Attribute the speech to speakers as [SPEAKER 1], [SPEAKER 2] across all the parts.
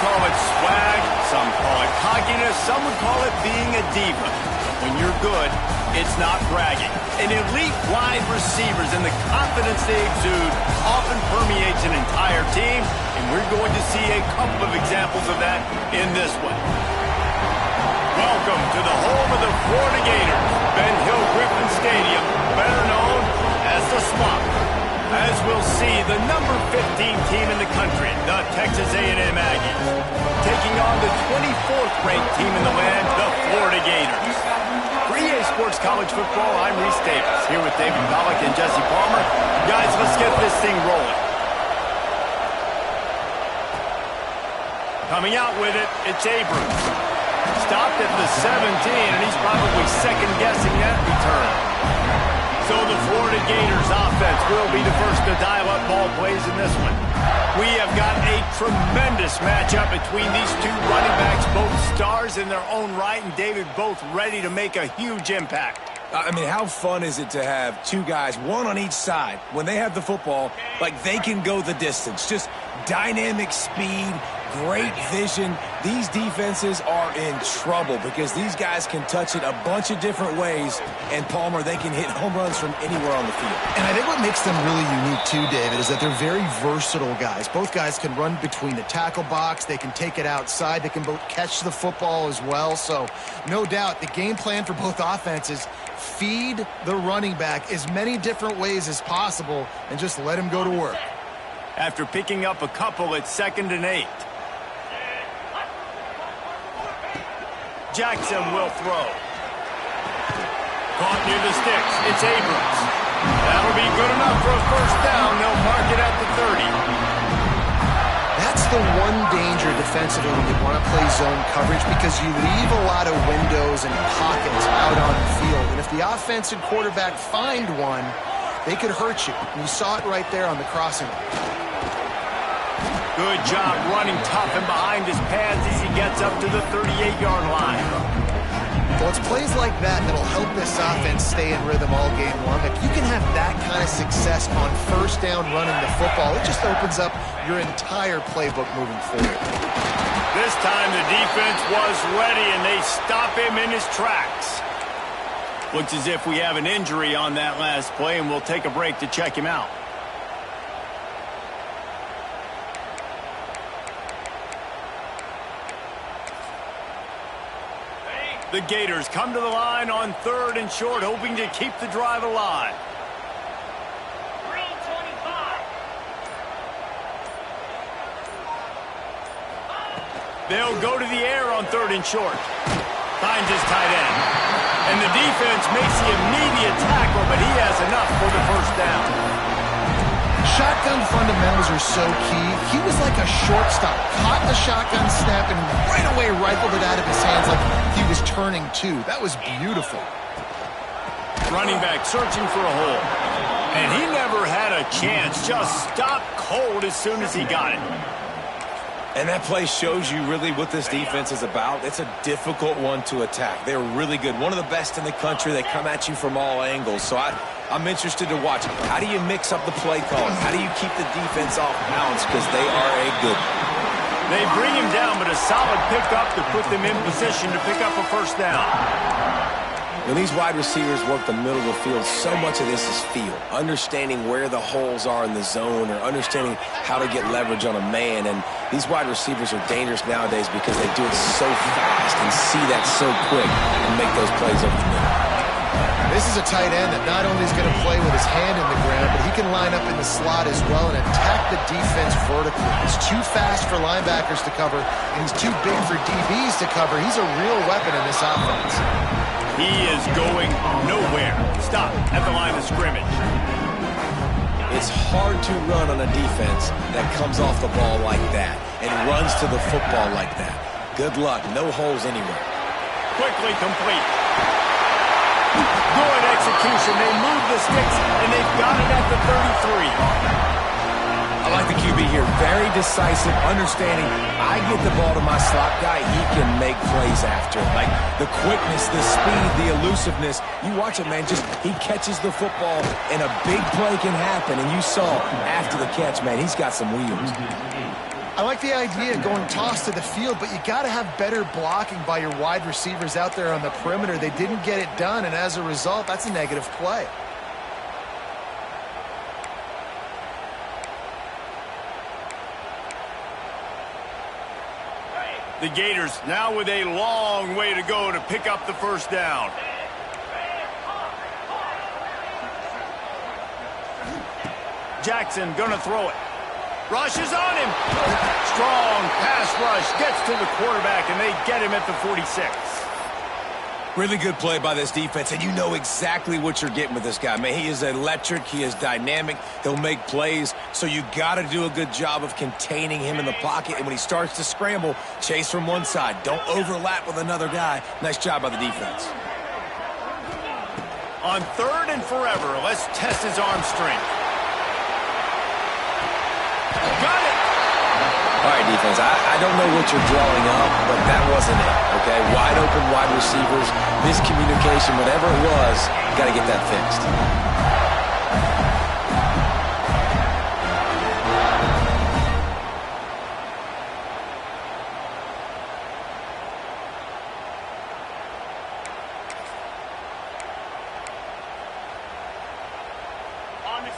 [SPEAKER 1] call it swag, some call it cockiness, some would call it being a diva. When you're good, it's not bragging. An elite wide receivers and the confidence they exude often permeates an entire team, and we're going to see a couple of examples of that in this one. Welcome to the home of the Florida Gators, Ben Hill Griffin Stadium, better known as the Swamp. As we'll see, the number 15 team in the country, the Texas A&M Aggies, taking on the 24th ranked team in the land, the Florida Gators. For EA Sports College Football, I'm Reese Davis, here with David Pollack and Jesse Palmer. Guys, let's get this thing rolling. Coming out with it, it's Abrams. Stopped at the 17, and he's probably second-guessing that return. So the Florida Gators offense will be the first to dial up ball plays in this one. We have got a tremendous matchup between these two running backs, both stars in their own right, and David, both ready to make a huge impact.
[SPEAKER 2] I mean, how fun is it to have two guys, one on each side, when they have the football, like they can go the distance. Just dynamic speed, great vision. These defenses are in trouble because these guys can touch it a bunch of different ways, and Palmer, they can hit home runs from anywhere on the field.
[SPEAKER 3] And I think what makes them really unique too, David, is that they're very versatile guys. Both guys can run between the tackle box. They can take it outside. They can both catch the football as well. So no doubt the game plan for both offenses, feed the running back as many different ways as possible and just let him go to work.
[SPEAKER 1] After picking up a couple at 2nd and 8. Jackson will throw. Caught near the sticks. It's Abrams. That'll be good enough for a first down. They'll mark it at the 30.
[SPEAKER 3] That's the one danger defensively when you want to play zone coverage, because you leave a lot of windows and pockets out on the field. And if the offensive quarterback find one, they could hurt you. And you saw it right there on the crossing.
[SPEAKER 1] Good job running tough and behind his pads as he gets up to the 38-yard line.
[SPEAKER 3] Well, it's plays like that that'll help this offense stay in rhythm all game long. If you can have that kind of success on first down running the football, it just opens up your entire playbook moving forward.
[SPEAKER 1] This time the defense was ready, and they stop him in his tracks. Looks as if we have an injury on that last play, and we'll take a break to check him out. The Gators come to the line on 3rd and short, hoping to keep the drive alive. They'll go to the air on 3rd and short. Finds his tight end. And the defense makes the immediate tackle, but he has enough for the first down.
[SPEAKER 3] Shotgun fundamentals are so key. He was like a shortstop. Caught the shotgun snap and right away rifled it out of his hands like he was turning two. That was beautiful.
[SPEAKER 1] Running back searching for a hole. And he never had a chance. Just stopped cold as soon as he got it.
[SPEAKER 2] And that play shows you really what this defense is about. It's a difficult one to attack. They're really good. One of the best in the country. They come at you from all angles. So I'm interested to watch. How do you mix up the play calling? How do you keep the defense off balance? Because they are a good one.
[SPEAKER 1] They bring him down, but a solid pickup to put them in position to pick up a first down.
[SPEAKER 2] When these wide receivers work the middle of the field, so much of this is feel. Understanding where the holes are in the zone, or understanding how to get leverage on a man. And these wide receivers are dangerous nowadays because they do it so fast and see that so quick and make those plays over the middle.
[SPEAKER 3] This is a tight end that not only is going to play with his hand in the ground, but he can line up in the slot as well and attack the defense vertically. He's too fast for linebackers to cover, and he's too big for DBs to cover. He's a real weapon in this offense.
[SPEAKER 1] He is going nowhere. Stop at the line of scrimmage.
[SPEAKER 2] It's hard to run on a defense that comes off the ball like that and runs to the football like that. Good luck. No holes anywhere.
[SPEAKER 1] Quickly complete. Good execution. They move the sticks, and they've got it at the 33.
[SPEAKER 2] I like the QB here. Very decisive, understanding. I get the ball to my slot guy, he can make plays after. Like the quickness, the speed, the elusiveness. You watch it, man. Just he catches the football, and a big play can happen. And you saw after the catch, man, he's got some wheels.
[SPEAKER 3] I like the idea of going toss to the field, but you got to have better blocking by your wide receivers out there on the perimeter. They didn't get it done, and as a result, that's a negative play.
[SPEAKER 1] The Gators now with a long way to go to pick up the first down. Jackson gonna throw it. Rushes on him. Strong pass rush. Gets to the quarterback, and they get him at the 46.
[SPEAKER 2] Really good play by this defense, and you know exactly what you're getting with this guy. Man, he is electric. He is dynamic. He'll make plays, so you got to do a good job of containing him in the pocket. And when he starts to scramble, chase from one side. Don't overlap with another guy. Nice job by the defense.
[SPEAKER 1] On 3rd and forever, let's test his arm strength. Got it!
[SPEAKER 2] All right, defense, I don't know what you're drawing up, but that wasn't it, okay? Wide open wide receivers, miscommunication, whatever it was, got to get that fixed.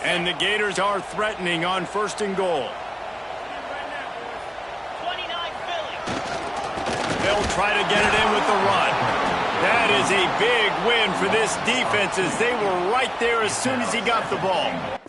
[SPEAKER 1] And the Gators are threatening on 1st and goal. They'll try to get it in with the run. That is a big win for this defense as they were right there as soon as he got the ball.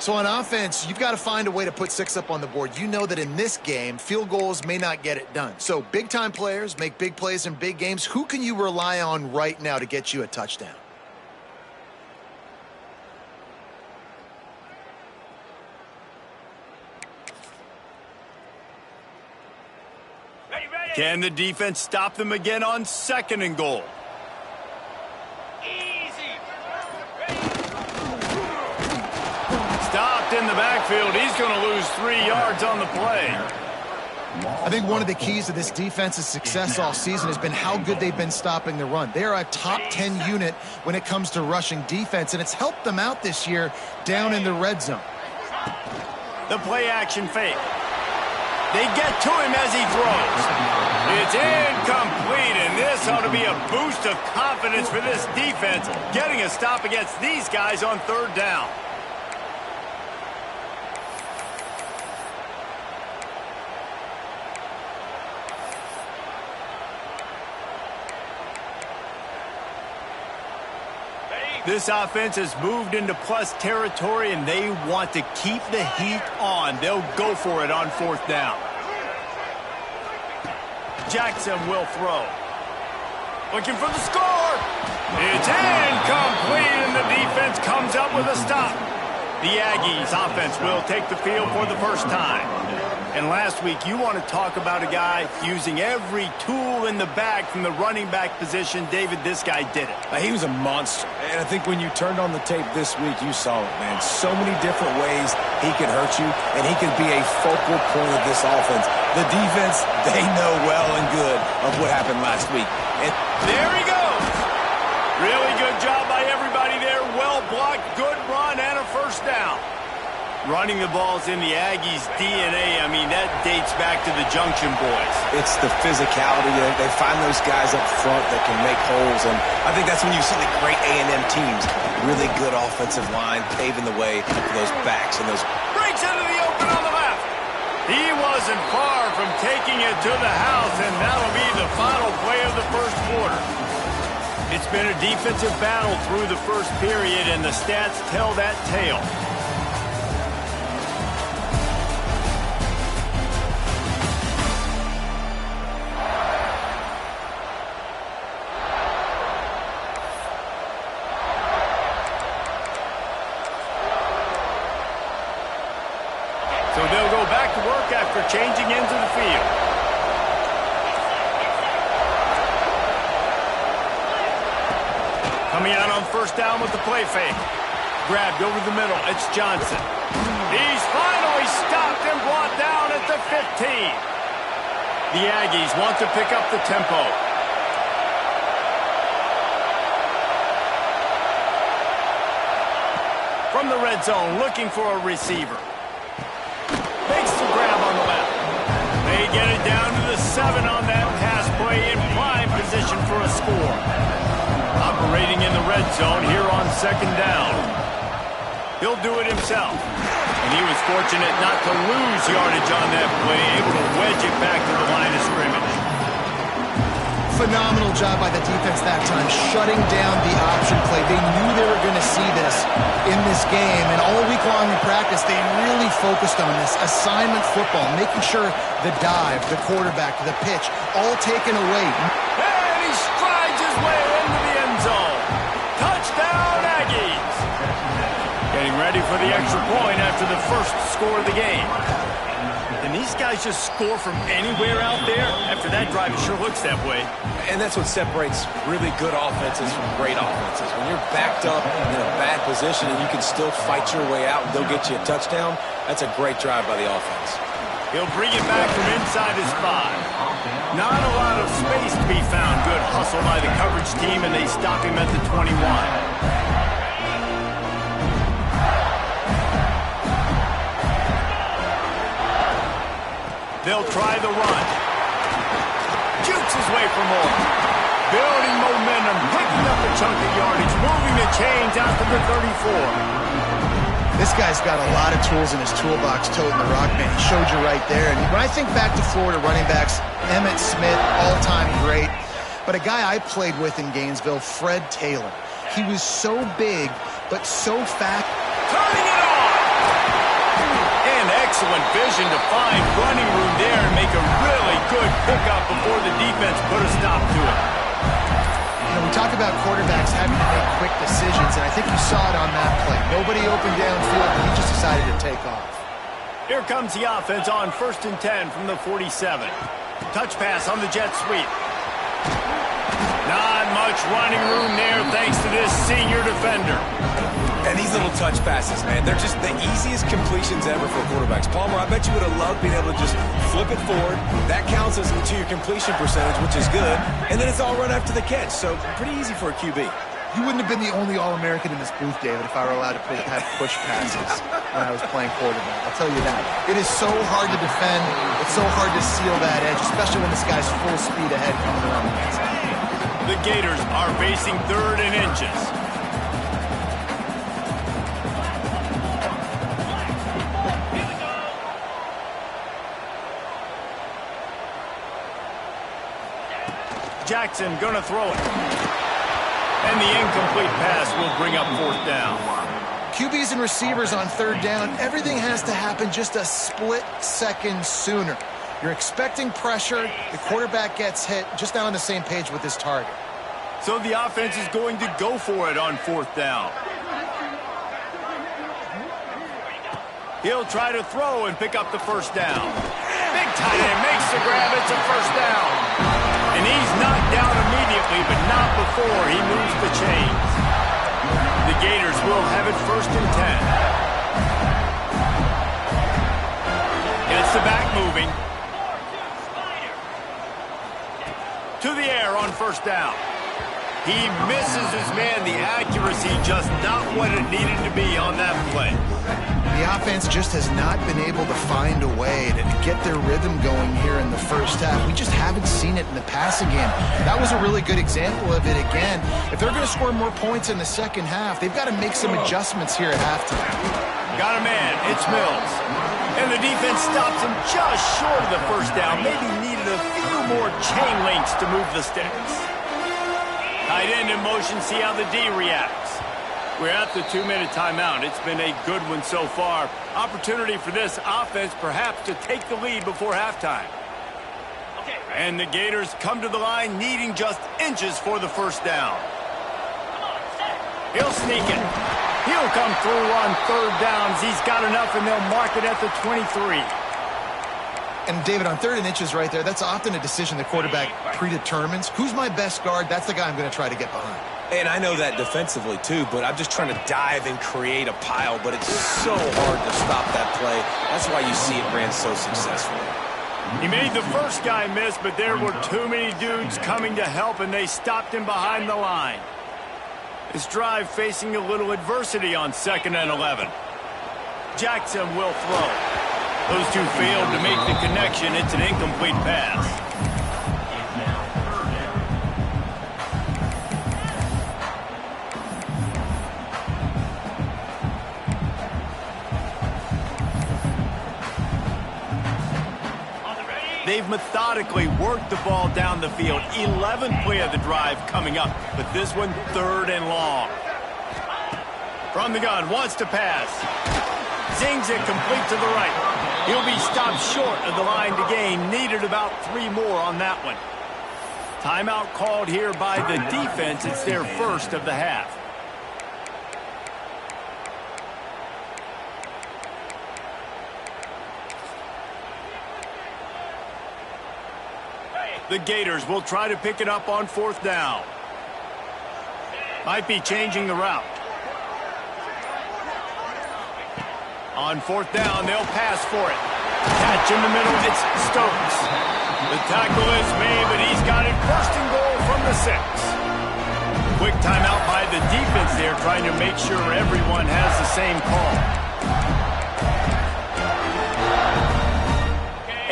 [SPEAKER 3] So on offense, you've got to find a way to put 6 up on the board. You know that in this game, field goals may not get it done. So big-time players make big plays in big games. Who can you rely on right now to get you a touchdown?
[SPEAKER 1] Can the defense stop them again on 2nd and goal? Stopped in the backfield. He's going to lose 3 yards on the play.
[SPEAKER 3] I think one of the keys to this defense's success all season has been how good they've been stopping the run. They're a top 10 unit when it comes to rushing defense, and it's helped them out this year down in the red zone.
[SPEAKER 1] The play action fake. They get to him as he throws. It's incomplete, and this ought to be a boost of confidence for this defense, getting a stop against these guys on 3rd down. This offense has moved into plus territory, and they want to keep the heat on. They'll go for it on 4th down. Jackson will throw. Looking for the score. It's incomplete, and the defense comes up with a stop. The Aggies offense will take the field for the first time. And last week, you want to talk about a guy using every tool in the bag from the running back position. David, this guy did it.
[SPEAKER 2] He was a monster. And I think when you turned on the tape this week, you saw it, man. So many different ways he could hurt you, and he could be a focal point of this offense. The defense, they know well and good of what happened last week. And
[SPEAKER 1] there he goes. Really good job by everybody there. Well blocked, good run, and a 1st down. Running the ball's in the Aggies' DNA. I mean, that dates back to the Junction Boys.
[SPEAKER 2] It's the physicality. They find those guys up front that can make holes, and I think that's when you see the great A&M teams. Really good offensive line, paving the way for those backs and those.
[SPEAKER 1] Breaks into the open on the left. He wasn't far from taking it to the house, and that'll be the final play of the 1st quarter. It's been a defensive battle through the 1st period, and the stats tell that tale. So they'll go back to work after changing into the field. Coming out on 1st down with the play fake. Grabbed over the middle. It's Johnson. He's finally stopped and brought down at the 15. The Aggies want to pick up the tempo. From the red zone, looking for a receiver. Makes the grab on the left. They get it down to the 7 on that pass play in prime position for a score. Operating in the red zone here on 2nd down. He'll do it himself. And he was fortunate not to lose yardage on that play, able to wedge it back to the line of scrimmage.
[SPEAKER 3] Phenomenal job by the defense that time, shutting down the option play. They knew they were going to see this in this game, and all week long in practice, they really focused on this assignment football, making sure the dive, the quarterback, the pitch, all taken away.
[SPEAKER 1] And he strides his way into the end zone. Touchdown, Aggies! Getting ready for the extra point after the 1st score of the game. And these guys just score from anywhere out there. After that drive, it sure looks that way.
[SPEAKER 2] And that's what separates really good offenses from great offenses. When you're backed up in a bad position and you can still fight your way out and they'll get you a touchdown, that's a great drive by the offense.
[SPEAKER 1] He'll bring it back from inside his 5. Not a lot of space to be found. Good hustle by the coverage team, and they stop him at the 21. They'll try the run. Jukes his way for more. Building momentum, picking up a chunk of yardage, moving the chains out to the 34.
[SPEAKER 3] This guy's got a lot of tools in his toolbox, toting the rock, man. He showed you right there. And when I think back to Florida running backs, Emmitt Smith, all-time great. But a guy I played with in Gainesville, Fred Taylor. He was so big, but so fast.
[SPEAKER 1] Turning it on! Excellent vision to find running room there and make a really good pickup before the defense put a stop to it.
[SPEAKER 3] You know, we talk about quarterbacks having to make quick decisions, and I think you saw it on that play. Nobody opened downfield, and he just decided to take off.
[SPEAKER 1] Here comes the offense on 1st and 10 from the 47. Touch pass on the jet sweep. Not much running room there thanks to this senior defender.
[SPEAKER 2] And these little touch passes, man, they're just the easiest completions ever for quarterbacks. Palmer, I bet you would have loved being able to just flip it forward. That counts as to your completion percentage, which is good. And then it's all run after the catch, so pretty easy for a QB.
[SPEAKER 3] You wouldn't have been the only All-American in this booth, David, if I were allowed to have push passes when I was playing quarterback. I'll tell you that. It is so hard to defend. It's so hard to seal that edge, especially when this guy's full speed ahead coming around the inside.
[SPEAKER 1] The Gators are facing 3rd and inches. Jackson gonna throw it. And the incomplete pass will bring up 4th down.
[SPEAKER 3] QBs and receivers on 3rd down, everything has to happen just a split second sooner. You're expecting pressure, the quarterback gets hit, just not on the same page with his target.
[SPEAKER 1] So the offense is going to go for it on 4th down. He'll try to throw and pick up the 1st down. Big tight end makes the grab, it's a 1st down. And he's knocked down immediately, but not before he moves the chains. The Gators will have it 1st and 10. Gets the back moving. To the air on 1st down. He misses his man. The accuracy just not what it needed to be on that play.
[SPEAKER 3] The offense just has not been able to find a way to get their rhythm going here in the first half. We just haven't seen it in the passing game. That was a really good example of it again. If they're going to score more points in the second half, they've got to make some adjustments here at halftime.
[SPEAKER 1] Got a man. It's Mills. And the defense stops him just short of the 1st down. Maybe needed a few more chain links to move the sticks. Tight end in motion, see how the D reacts. We're at the 2-minute timeout. It's been a good one so far. Opportunity for this offense perhaps to take the lead before halftime. And the Gators come to the line needing just inches for the 1st down. He'll sneak it. He'll come through on 3rd downs. He's got enough, and they'll mark it at the 23.
[SPEAKER 3] And, David, on 3rd and inches right there, that's often a decision the quarterback predetermines. Who's my best guard? That's the guy I'm going to try to get behind.
[SPEAKER 2] And I know that defensively, too, but I'm just trying to dive and create a pile, but it's so hard to stop that play. That's why you see it ran so successfully.
[SPEAKER 1] He made the first guy miss, but there were too many dudes coming to help, and they stopped him behind the line. This drive facing a little adversity on 2nd and 11. Jackson will throw. Those two failed to make the connection. It's an incomplete pass. They've methodically worked the ball down the field. 11th play of the drive coming up, but this one 3rd and long. From the gun, wants to pass. Zings it complete to the right. He'll be stopped short of the line to gain. Needed about 3 more on that one. Timeout called here by the defense. It's their 1st of the half. The Gators will try to pick it up on 4th down. Might be changing the route. On 4th down, they'll pass for it. Catch in the middle, it's Stokes. The tackle is made, but he's got it 1st and goal from the 6. Quick timeout by the defense there, trying to make sure everyone has the same call.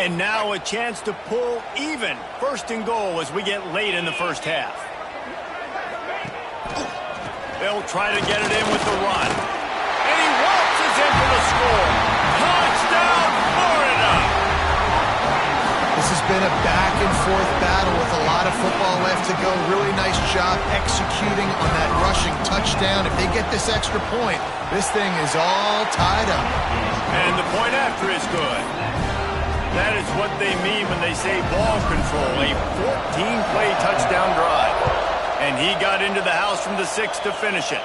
[SPEAKER 1] And now a chance to pull even. 1st and goal as we get late in the first half. They'll try to get it in with the run. And he waltzes in for the score. Touchdown, Florida!
[SPEAKER 3] This has been a back-and-forth battle with a lot of football left to go. Really nice job executing on that rush rushing touchdown. If they get this extra point, this thing is all tied up.
[SPEAKER 1] And the point after is good. That is what they mean when they say ball control, a 14-play touchdown drive. And he got into the house from the 6 to finish it.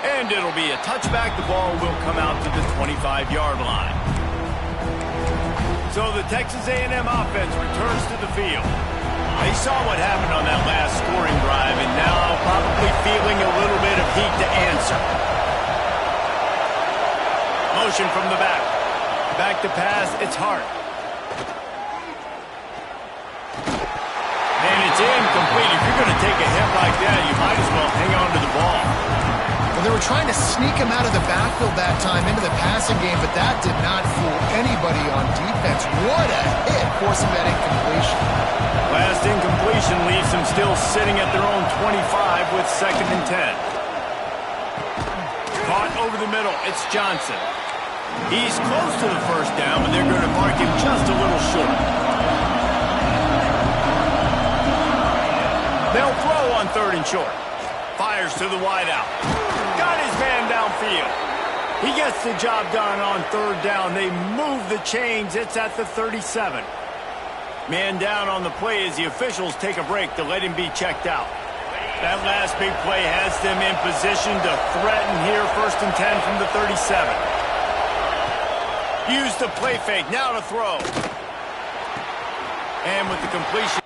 [SPEAKER 1] And it'll be a touchback. The ball will come out to the 25-yard line. So the Texas A&M offense returns to the field. They saw what happened on that last scoring drive, and now probably feeling a little bit of heat to answer. Motion from the back. Back to pass, it's Hart. And it's incomplete. If you're going to take a hit like that, you might as well hang on to the ball.
[SPEAKER 3] Well, they were trying to sneak him out of the backfield that time into the passing game, but that did not fool anybody on defense. What a hit, forcing that incompletion.
[SPEAKER 1] Last incompletion leaves them still sitting at their own 25 with 2nd and 10. Caught over the middle, it's Johnson. He's close to the first down, but they're going to mark him just a little short. They'll throw on 3rd and short. Fires to the wideout. Got his man downfield. He gets the job done on 3rd down. They move the chains. It's at the 37. Man down on the play as the officials take a break to let him be checked out. That last big play has them in position to threaten here. 1st and 10 from the 37. Use the play fake. Now to throw. And with the completion.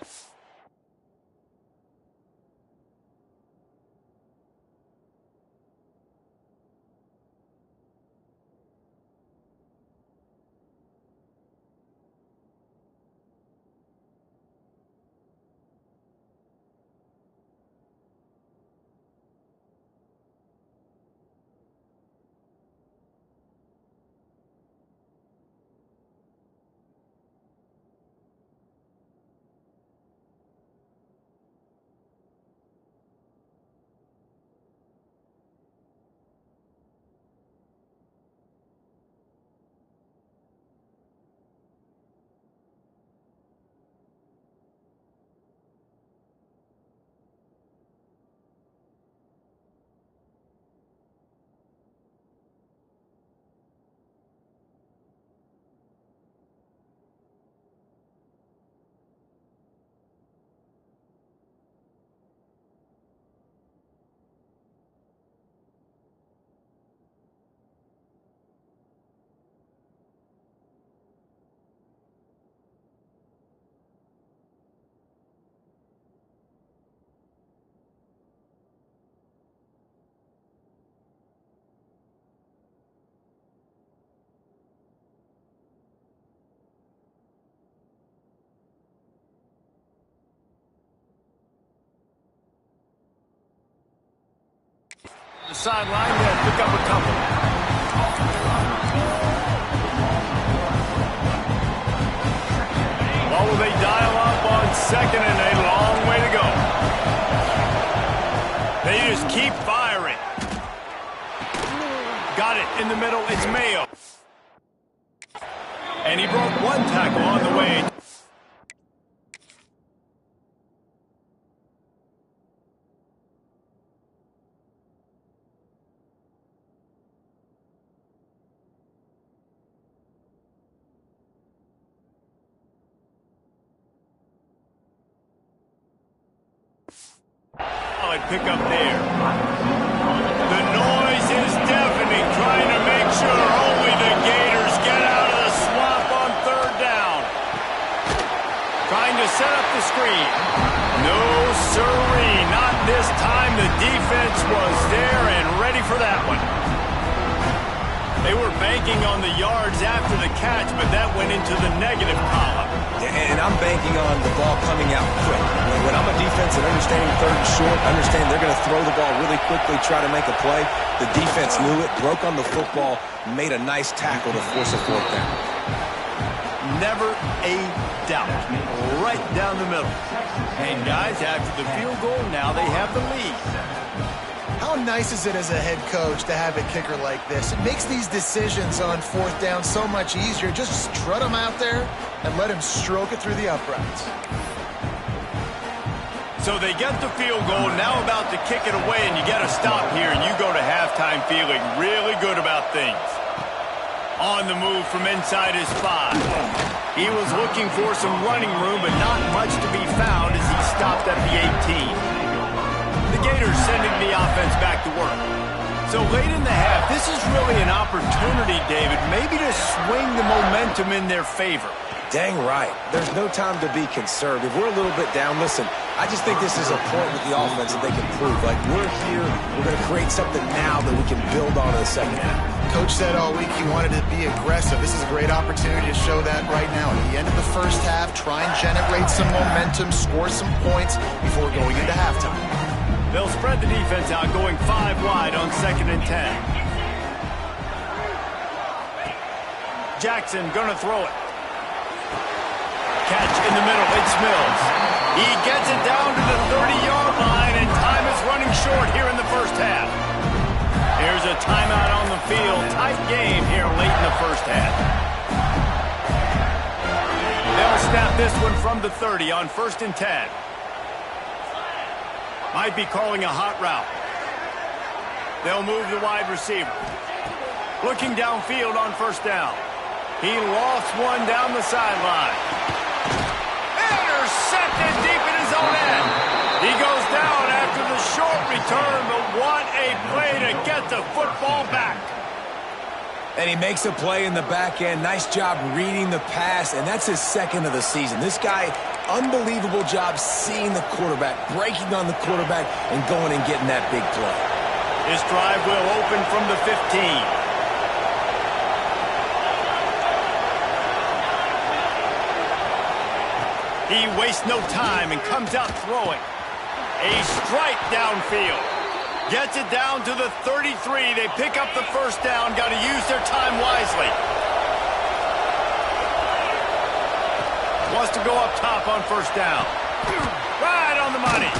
[SPEAKER 1] The sideline to pick up a couple. What will they dial up on 2nd and a long way to go? They just keep firing. Got it in the middle. It's Mayo. And he broke one tackle on the way. Pick up there. The noise is deafening, trying to make sure only the Gators get out of the swamp on 3rd down. Trying to set up the screen. No siree, not this time. The defense was there and ready for that one. They were banking on the yards after the catch, but that went into the negative column.
[SPEAKER 2] And I'm banking on the ball coming out quick. When I'm a defense and understanding 3rd and short, understand they're going to throw the ball really quickly, try to make a play. The defense knew it, broke on the football, made a nice tackle to force a 4th down.
[SPEAKER 1] Never a doubt. Right down the middle. And guys, after the field goal, now they have the lead.
[SPEAKER 3] How nice is it as a head coach to have a kicker like this? It makes these decisions on 4th down so much easier. Just strut him out there and let him stroke it through the uprights.
[SPEAKER 1] So they get the field goal, now about to kick it away, and you get a stop here, and you go to halftime feeling really good about things. On the move from inside his 5. He was looking for some running room, but not much to be found as he stopped at the 18. The Gators sending the offense back to work. So late in the half, this is really an opportunity, David, maybe to swing the momentum in their favor.
[SPEAKER 2] Dang right. There's no time to be concerned. If we're a little bit down, listen, I just think this is a point with the offense that they can prove. Like, we're here, we're going to create something now that we can build on in the second half.
[SPEAKER 3] Coach said all week he wanted to be aggressive. This is a great opportunity to show that right now. At the end of the first half, try and generate some momentum, score some points before going into halftime.
[SPEAKER 1] They'll spread the defense out, going 5 wide on 2nd and 10. Jackson gonna throw it. Catch in the middle, it's Mills. He gets it down to the 30-yard line, and time is running short here in the first half. Here's a timeout on the field. Tight game here late in the first half. They'll snap this one from the 30 on 1st and 10. Might be calling a hot route. They'll move the wide receiver. Looking downfield on 1st down. He lost one down the sideline. Intercepted deep in his own end. He goes down after the short return, but what a play to get the football back.
[SPEAKER 2] And he makes a play in the back end. Nice job reading the pass, and that's his 2nd of the season. This guy, unbelievable job seeing the quarterback, breaking on the quarterback, and going and getting that big play.
[SPEAKER 1] His drive will open from the 15. He wastes no time and comes out throwing. A strike downfield. Gets it down to the 33. They pick up the 1st down. Got to use their time wisely. Wants to go up top on 1st down. Right on the money.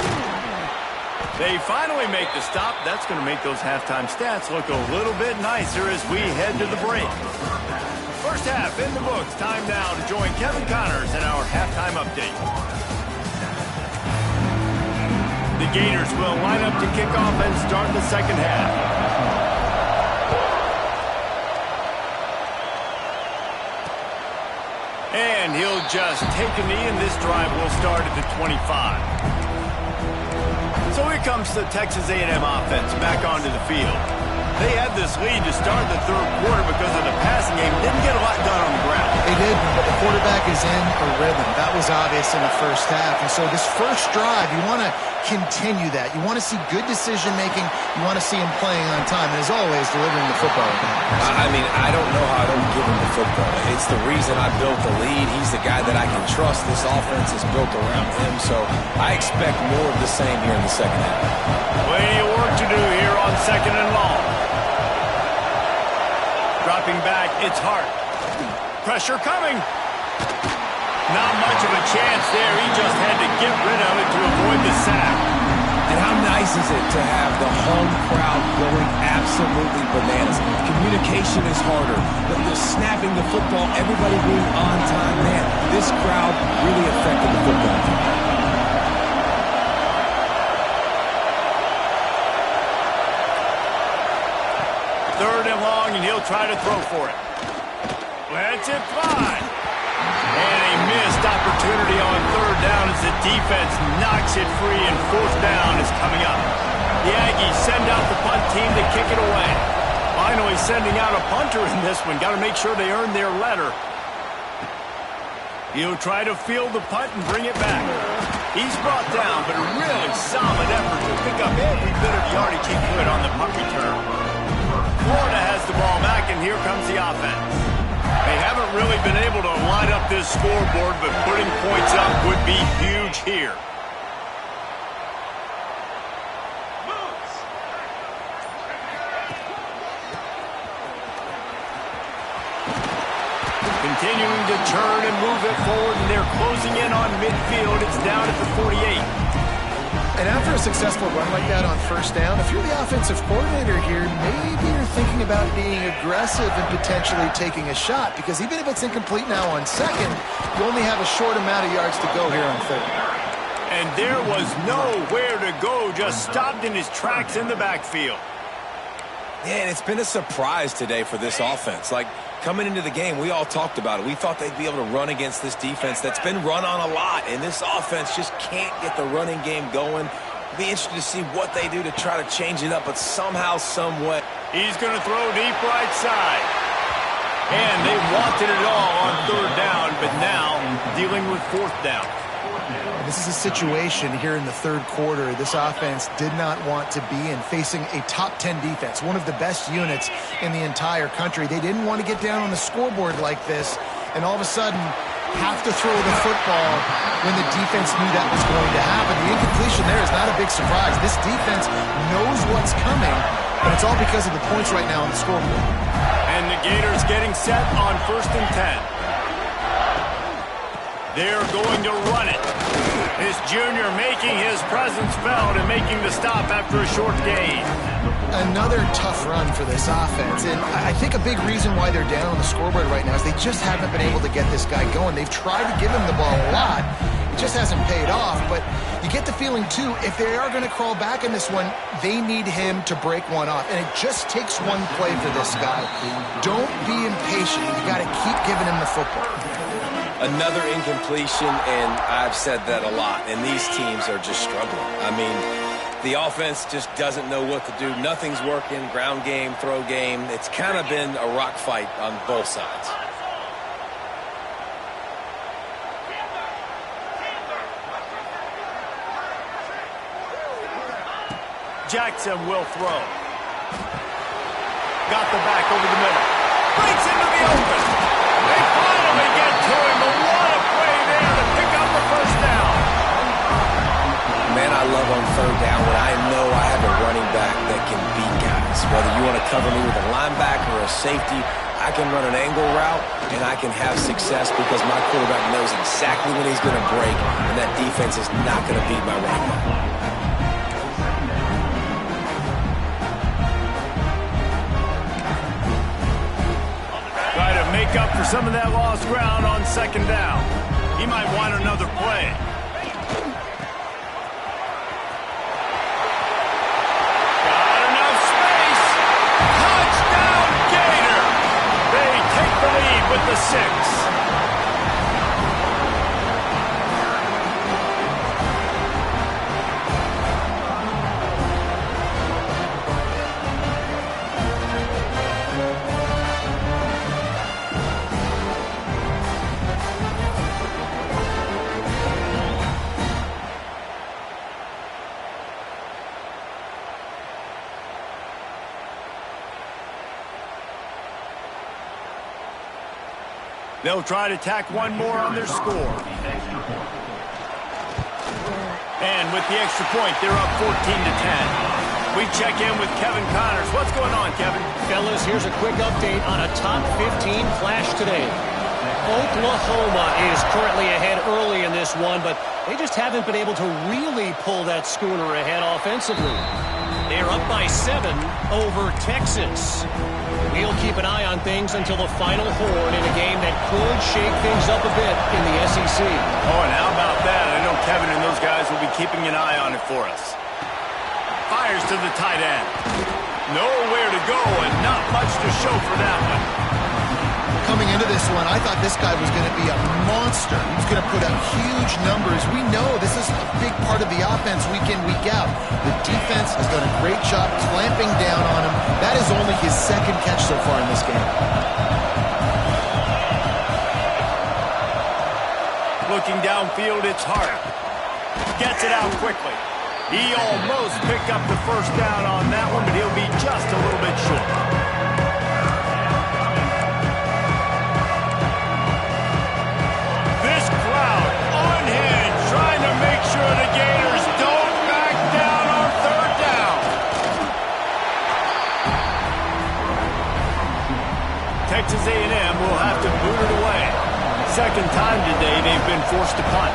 [SPEAKER 1] They finally make the stop. That's going to make those halftime stats look a little bit nicer as we head to the break. First half in the books. Time now to join Kevin Connors in our halftime update. The Gators will line up to kick off and start the second half. And he'll just take a knee, and this drive will start at the 25. So here comes the Texas A&M offense back onto the field. They had this lead to start the 3rd quarter because of the passing game. Didn't get a lot done on the ground.
[SPEAKER 3] They didn't, but the quarterback is in a rhythm. That was obvious in the first half. And so this first drive, you want to continue that. You want to see good decision-making. You want to see him playing on time. And as always, delivering the football.
[SPEAKER 2] I mean, I don't know how I don't give him the football. It's the reason I built the lead. He's the guy that I can trust. This offense is built around him. So I expect more of the same here in the second half.
[SPEAKER 1] Plenty of work to do here on 2nd and long. Dropping back, it's Hart. Pressure coming. Not much of a chance there. He just had to get rid of it to avoid the sack.
[SPEAKER 2] And how nice is it to have the home crowd going absolutely bananas? Communication is harder. The snapping the football, everybody being on time. Man, this crowd really affected the football team.
[SPEAKER 1] 3rd and long, and he'll try to throw for it. Lets it fly. And a missed opportunity on 3rd down as the defense knocks it free, and 4th down is coming up. The Aggies send out the punt team to kick it away. Finally sending out a punter in this one. Got to make sure they earn their letter. He'll try to field the punt and bring it back. He's brought down, but a really solid effort to pick up every bit of yardage he could on the punt return. Florida has the ball back, and here comes the offense. They haven't really been able to line up this scoreboard, but putting points up would be huge here. Continuing to turn and move it forward, and they're closing in on midfield. It's down at the 48.
[SPEAKER 3] And after a successful run like that on 1st down, if you're the offensive coordinator here, maybe you're thinking about being aggressive and potentially taking a shot, because even if it's incomplete now on 2nd, you only have a short amount of yards to go here on 3rd.
[SPEAKER 1] And there was nowhere to go, just stopped in his tracks in the backfield.
[SPEAKER 2] Yeah, and it's been a surprise today for this offense. Like, coming into the game, we all talked about it. We thought they'd be able to run against this defense that's been run on a lot, and this offense just can't get the running game going. Be interested to see what they do to try to change it up, but somehow, some way.
[SPEAKER 1] He's going to throw deep right side. And they wanted it all on third down, but now dealing with fourth down.
[SPEAKER 3] This is a situation here in the third quarter this offense did not want to be in, facing a top 10 defense, one of the best units in the entire country. They didn't want to get down on the scoreboard like this and all of a sudden have to throw the football when the defense knew that was going to happen. The incompletion there is not a big surprise. This defense knows what's coming, but it's all because of the points right now on the scoreboard.
[SPEAKER 1] And the Gators getting set on 1st and 10. They're going to run it. This junior making his presence felt and making the stop after a short gain.
[SPEAKER 3] Another tough run for this offense, and I think a big reason why they're down on the scoreboard right now is they just haven't been able to get this guy going. They've tried to give him the ball a lot. It just hasn't paid off, but you get the feeling, too, if they are going to crawl back in this one, they need him to break one off, and it just takes one play for this guy. Don't be impatient. You got to keep giving him the football.
[SPEAKER 2] Another incompletion, and I've said that a lot, and these teams are just struggling. I mean, the offense just doesn't know what to do. Nothing's working, ground game, throw game. It's kind of been a rock fight on both sides.
[SPEAKER 1] Jackson will throw. Got the back over the middle. Breaks into the open. They finally get to him, but what a play there to pick up the first down.
[SPEAKER 2] Man, I love on third down when I know I have a running back that can beat guys. Whether you want to cover me with a linebacker or a safety, I can run an angle route, and I can have success because my quarterback knows exactly when he's going to break, and that defense is not going to beat my running back.
[SPEAKER 1] Make up for some of that lost ground on second down. He might want another play. Got enough space. Touchdown, Gator. They take the lead with the 6. They'll try to tack one more on their score. And with the extra point, they're up 14-10. We check in with Kevin Connors. What's going on, Kevin?
[SPEAKER 4] Fellas, here's a quick update on a top 15 flash today. Oklahoma is currently ahead early in this one, but they just haven't been able to really pull that schooner ahead offensively. They're up by 7 over Texas. We'll keep an eye on things until the final horn in a game that could shake things up a bit in the SEC.
[SPEAKER 1] Oh, and how about that? I know Kevin and those guys will be keeping an eye on it for us. Fires to the tight end. Nowhere to go and not much to show for that one.
[SPEAKER 3] Coming into this one, I thought this guy was going to be a monster. He was going to put up huge numbers. We know this is a big part of the offense week in, week out. The defense has done a great job clamping down on him. That is only his second catch so far in this game.
[SPEAKER 1] Looking downfield, it's Hart. Gets it out quickly. He almost picked up the first down on that one, but he'll be just a little bit short. This crowd unhinged, trying to make sure the Gators don't back down on third down. Texas A&M will have to boot it away. Second time today they've been forced to punt.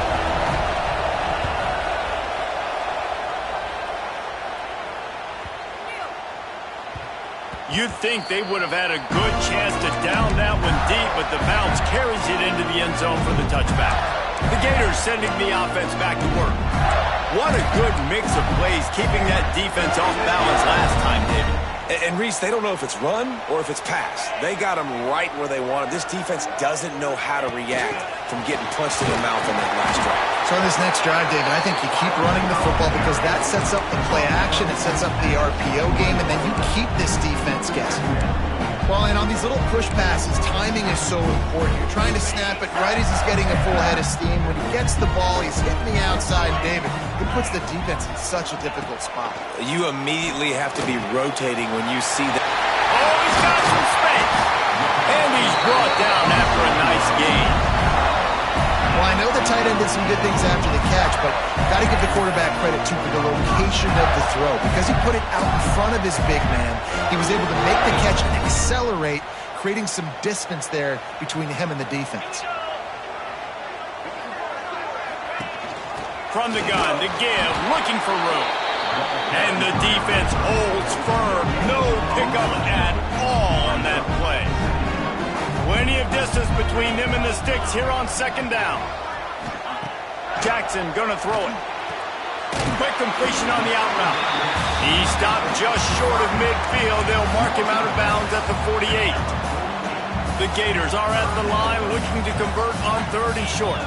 [SPEAKER 1] You'd think they would have had a good chance to down that one deep, but the bounce carries it into the end zone for the touchback. The Gators sending the offense back to work. What a good mix of plays keeping that defense off balance last time, David.
[SPEAKER 2] And Reese, they don't know if it's run or if it's pass. They got them right where they want it. This defense doesn't know how to react from getting punched in the mouth on that last drive.
[SPEAKER 3] So on this next drive, David, I think you keep running the football because that sets up the play action, it sets up the RPO game, and then you keep this defense guessing. Well, and on these little push passes, timing is so important. You're trying to snap it right as he's getting a full head of steam. When he gets the ball, he's hitting the outside, David. It puts the defense in such a difficult spot.
[SPEAKER 2] You immediately have to be rotating when you see that.
[SPEAKER 1] Oh, he's got some space. And he's brought down after a nice gain.
[SPEAKER 3] Well, I know the tight end did some good things after the catch, but got to give the quarterback credit, too, for the location of the throw. Because he put it out in front of his big man, he was able to make the catch and accelerate, creating some distance there between him and the defense.
[SPEAKER 1] From the gun, to give, looking for room. And the defense holds firm. No pickup at all on that play. Plenty of distance between him and the sticks here on second down. Jackson gonna throw it. Quick completion on the out route. He stopped just short of midfield. They'll mark him out of bounds at the 48. The Gators are at the line looking to convert on third and short.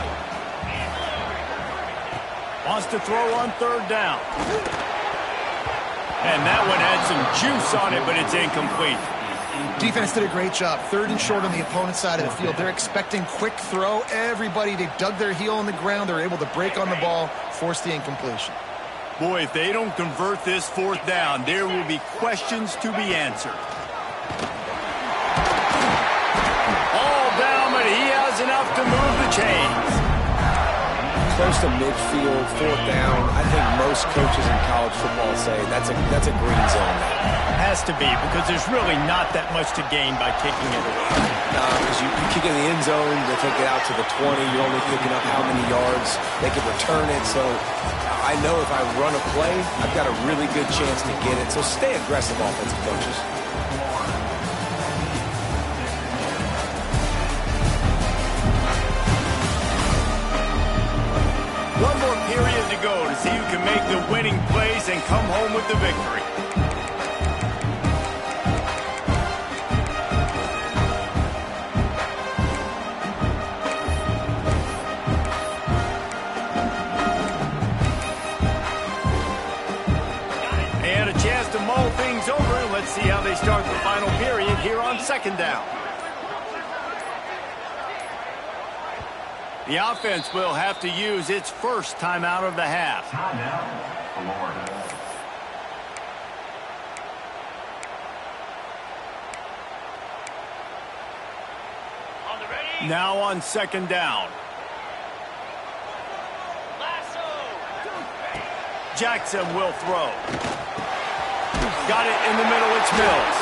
[SPEAKER 1] Wants to throw on third down. And that one had some juice on it, but it's incomplete.
[SPEAKER 3] Defense did a great job. Third and short on the opponent's side of the field. They're expecting quick throw. Everybody, they dug their heel on the ground. They're able to break on the ball, force the incompletion.
[SPEAKER 1] Boy, if they don't convert this fourth down, there will be questions to be answered. All down, but he has enough to move the chains.
[SPEAKER 2] Close to midfield, fourth down. I think most coaches in college football say that's a green zone.
[SPEAKER 1] Has to be, because there's really not that much to gain by kicking it away.
[SPEAKER 2] Because you kick in the end zone, they take it out to the 20. You're only picking up how many yards. They can return it. So I know if I run a play, I've got a really good chance to get it. So stay aggressive, offensive coaches.
[SPEAKER 1] One more period to go to see who can make the winning plays and come home with the victory. And a chance to mull things over. Let's see how they start the final period here on second down. The offense will have to use its first timeout of the half. Now on second down. Jackson will throw. Got it in the middle, it's Mills.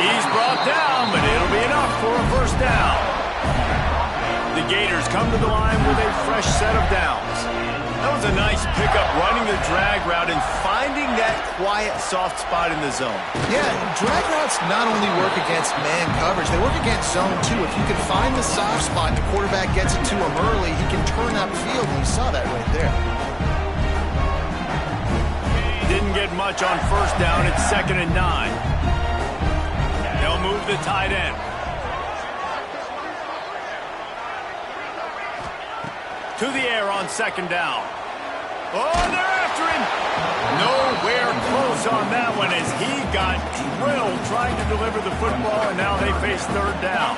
[SPEAKER 1] He's brought down, but it'll be enough for a first down. The Gators come to the line with a fresh set of downs. That was a nice pickup, running the drag route and finding that quiet, soft spot in the zone.
[SPEAKER 3] Yeah, drag routes not only work against man coverage, they work against zone too. If you can find the soft spot and the quarterback gets it to him early, he can turn upfield, and you saw that right there.
[SPEAKER 1] Didn't get much on first down. It's 2nd and 9. They'll move the tight end. To the air on second down. Oh, they're after him. Nowhere close on that one as he got drilled trying to deliver the football, and now they face third down.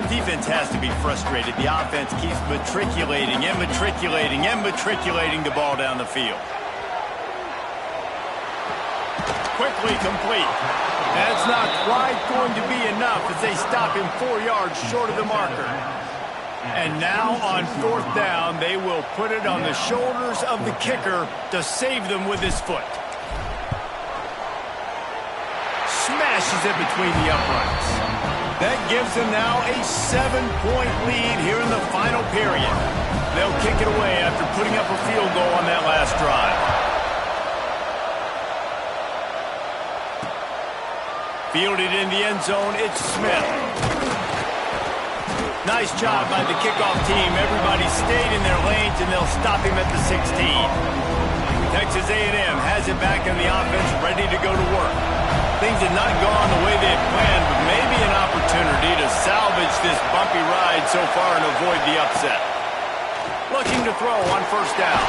[SPEAKER 1] Defense has to be frustrated. The offense keeps matriculating and matriculating and matriculating the ball down the field. Quickly complete. That's not quite going to be enough as they stop him 4 yards short of the marker. And now on fourth down, they will put it on the shoulders of the kicker to save them with his foot. Smashes it between the uprights. That gives them now a 7-point lead here in the final period. They'll kick it away after putting up a field goal on that last drive. Fielded in the end zone, it's Smith. Nice job by the kickoff team. Everybody stayed in their lanes, and they'll stop him at the 16. Texas A&M has it back in the offense, ready to go to work. Things had not gone the way they had planned, but maybe an opportunity to salvage this bumpy ride so far and avoid the upset. Looking to throw on first down.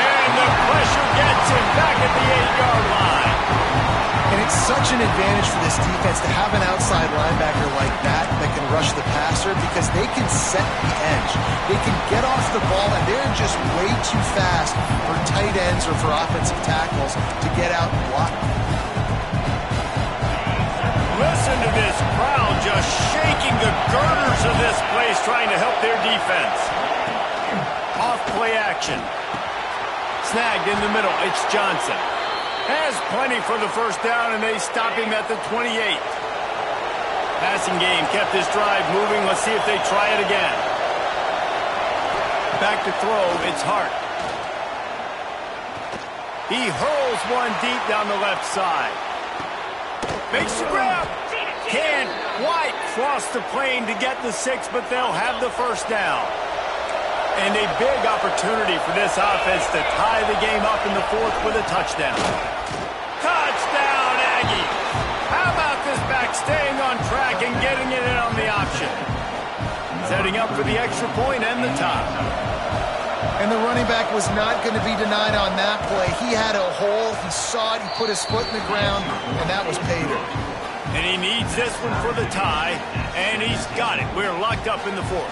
[SPEAKER 1] And the pressure gets him back at the 8-yard line.
[SPEAKER 3] And it's such an advantage for this defense to have an outside linebacker like that can rush the passer because they can set the edge. They can get off the ball, and they're just way too fast for tight ends or for offensive tackles to get out and block.
[SPEAKER 1] Listen to this crowd just shaking the girders of this place, trying to help their defense. Off play action. Snagged in the middle. It's Johnson. Has plenty for the first down, and they stop him at the 28. Passing game kept this drive moving. Let's see if they try it again. Back to throw. It's Hart. He hurls one deep down the left side. Makes the grab. Can't quite cross the plane to get the 6, but they'll have the first down. And a big opportunity for this offense to tie the game up in the fourth with a touchdown. Touchdown, Aggie! How about this back staying on track and getting it in on the option? Setting up for the extra point and the tie.
[SPEAKER 3] And the running back was not going to be denied on that play. He had a hole, he saw it, he put his foot in the ground, and that was pay dirt.
[SPEAKER 1] And he needs this one for the tie, and he's got it. We're locked up in the fourth.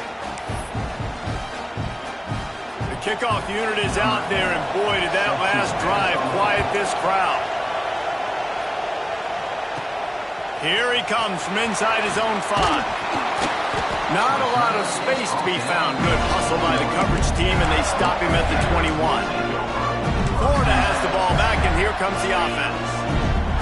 [SPEAKER 1] The kickoff unit is out there, and boy, did that last drive quiet this crowd. Here he comes from inside his own 5. Not a lot of space to be found. Good hustle by the coverage team, and they stop him at the 21. Florida has the ball back, and here comes the offense.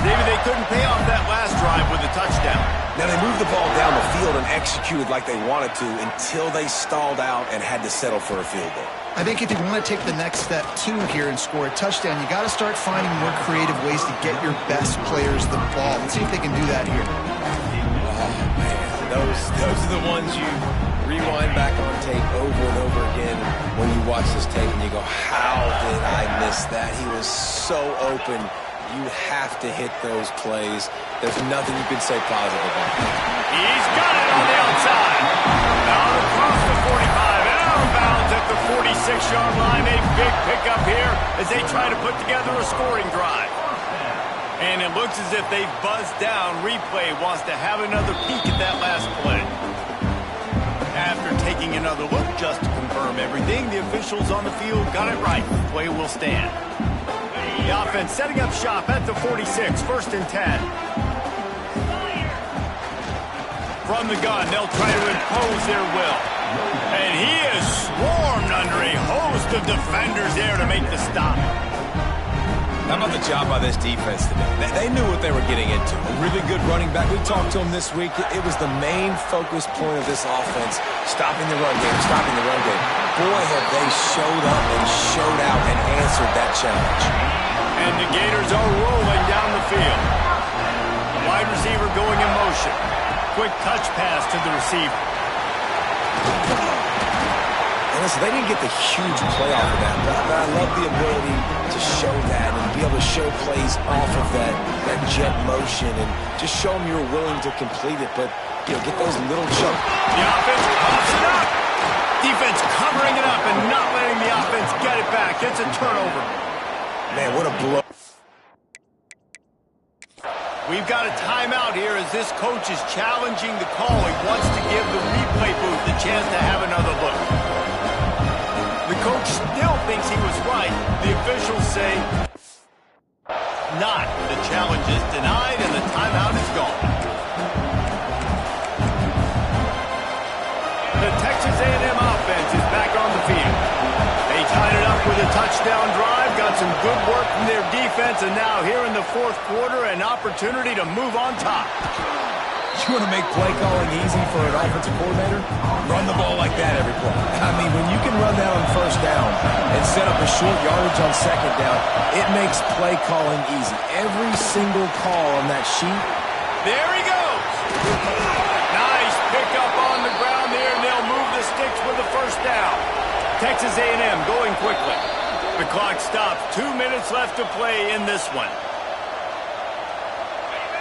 [SPEAKER 1] Maybe they couldn't pay off that last drive with a touchdown.
[SPEAKER 2] Now, they moved the ball down the field and executed like they wanted to until they stalled out and had to settle for a field goal.
[SPEAKER 3] I think if you want to take the next step, too, here and score a touchdown, you got to start finding more creative ways to get your best players the ball. Let's see if they can do that here.
[SPEAKER 2] Oh, man. Those are the ones you rewind back on tape over and over again when you watch this tape and you go, how did I miss that? He was so open. You have to hit those plays. There's nothing you can say positive about that.
[SPEAKER 1] He's got it on the outside. Out across the 45 and out of bounds at the 46-yard line. A big pickup here as they try to put together a scoring drive. And it looks as if they've buzzed down. Replay wants to have another peek at that last play. After taking another look just to confirm everything, the officials on the field got it right. Play will stand. The offense setting up shop at the 46, 1st and 10. From the gun, they'll try to impose their will. And he is swarmed under a host of defenders there to make the stop.
[SPEAKER 2] How about the job by this defense today? They knew what they were getting into. A really good running back. We talked to him this week. It was the main focus point of this offense, stopping the run game, stopping the run game. Boy, have they showed up and showed out and answered that challenge.
[SPEAKER 1] And the Gators are rolling down the field. Wide receiver going in motion. Quick touch pass to the receiver.
[SPEAKER 2] And listen, they didn't get the huge play off of that, but I love the ability to show that and be able to show plays off of that jet motion and just show them you're willing to complete it, but get those little chunks.
[SPEAKER 1] The offense pops it up. Defense covering it up and not letting the offense get it back. It's a turnover.
[SPEAKER 2] Man, what a blow.
[SPEAKER 1] We've got a timeout here as this coach is challenging the call. He wants to give the replay booth the chance to have another look. The coach still thinks he was right. The officials say not. The challenge is denied and the timeout is gone. The Texas A&M offense is back on the field. They tied it up with a touchdown drive, got some good work from their defense, and now here in the fourth quarter, an opportunity to move on top.
[SPEAKER 2] You want to make play calling easy for an offensive coordinator? Run the ball like that every play. I mean, when you can run that on first down and set up a short yardage on second down, it makes play calling easy. Every single call on that sheet.
[SPEAKER 1] There he goes. Nice pickup on the ground there, and they'll move the sticks with the first down. Texas A&M going quickly. The clock stops. 2 minutes left to play in this one.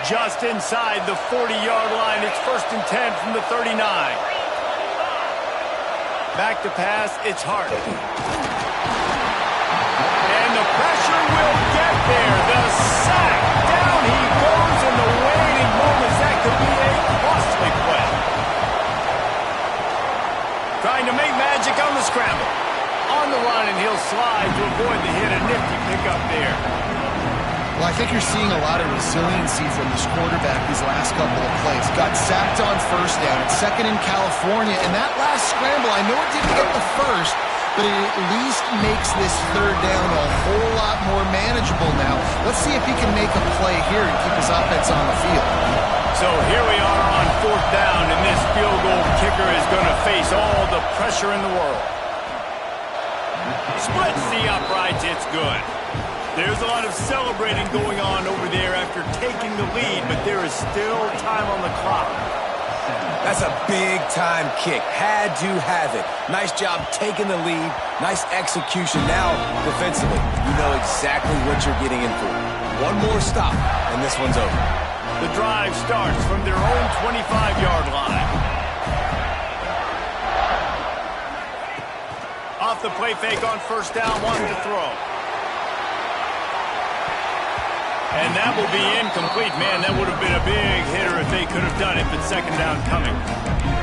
[SPEAKER 1] Just inside the 40-yard line. It's 1st and 10 from the 39. Back to pass. It's Hart. And the pressure will get there. The sack. Down he goes in the waiting moments. That could be a costly play. Trying to make magic on the scramble. On the run, and he'll slide to avoid the hit. A nifty pickup there.
[SPEAKER 3] Well, I think you're seeing a lot of resiliency from this quarterback these last couple of plays. Got sacked on 1st down. It's 2nd in California. And that last scramble, I know it didn't get the first, but it at least makes this 3rd down a whole lot more manageable now. Let's see if he can make a play here and keep his offense on the field.
[SPEAKER 1] So here we are on 4th down, and this field goal kicker is going to face all the pressure in the world. Splits the uprights. It's good. There's a lot of celebrating going on over there after taking the lead, but there is still time on the clock.
[SPEAKER 2] That's a big-time kick. Had to have it. Nice job taking the lead. Nice execution. Now, defensively, you know exactly what you're getting in for. One more stop, and this one's over.
[SPEAKER 1] The drive starts from their own 25-yard line. Off the play fake on 1st down, wants to throw. And that will be incomplete. Man, that would have been a big hitter if they could have done it, but 2nd down coming.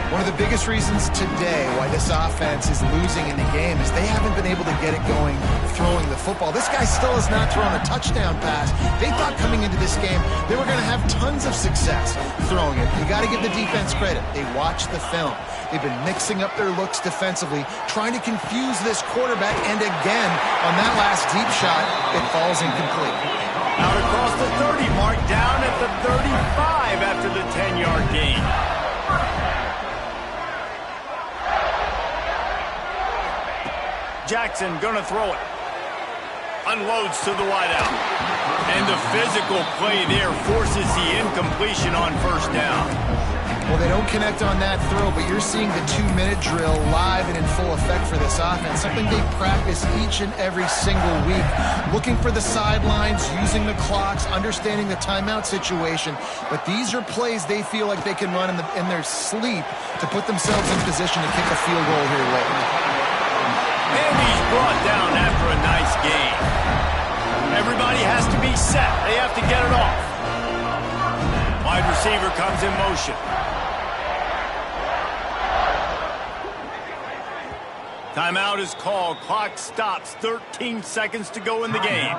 [SPEAKER 3] One of the biggest reasons today why this offense is losing in the game is they haven't been able to get it going throwing the football. This guy still has not thrown a touchdown pass. They thought coming into this game they were going to have tons of success throwing it. You got to give the defense credit. They watched the film. They've been mixing up their looks defensively, trying to confuse this quarterback, and again, on that last deep shot, it falls incomplete.
[SPEAKER 1] Out across the 30 mark, down at the 35 after the 10-yard gain. Jackson gonna throw it. Unloads to the wideout. And the physical play there forces the incompletion on 1st down.
[SPEAKER 3] Well, they don't connect on that throw, but you're seeing the 2-minute drill live and in full effect for this offense, something they practice each and every single week, looking for the sidelines, using the clocks, understanding the timeout situation. But these are plays they feel like they can run in their sleep to put themselves in position to kick a field goal here late.
[SPEAKER 1] And he's brought down after a nice gain. Everybody has to be set. They have to get it off. Wide receiver comes in motion. Timeout is called. Clock stops. 13 seconds to go in the game.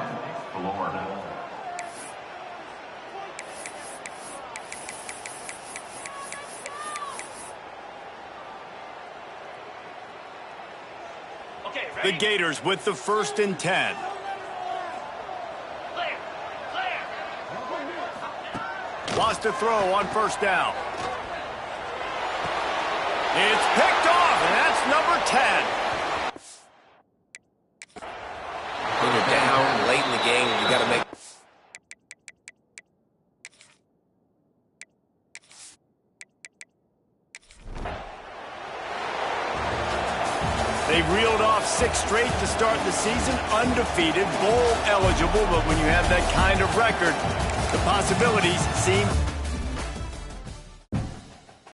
[SPEAKER 1] The Gators with the 1st and 10. Lost to throw on 1st down. It's picked off, and that's number 10.
[SPEAKER 2] When you're down late in the game, you got to make...
[SPEAKER 1] They reeled off 6 straight to start the season, undefeated, bowl eligible, but when you have that kind of record, the possibilities seem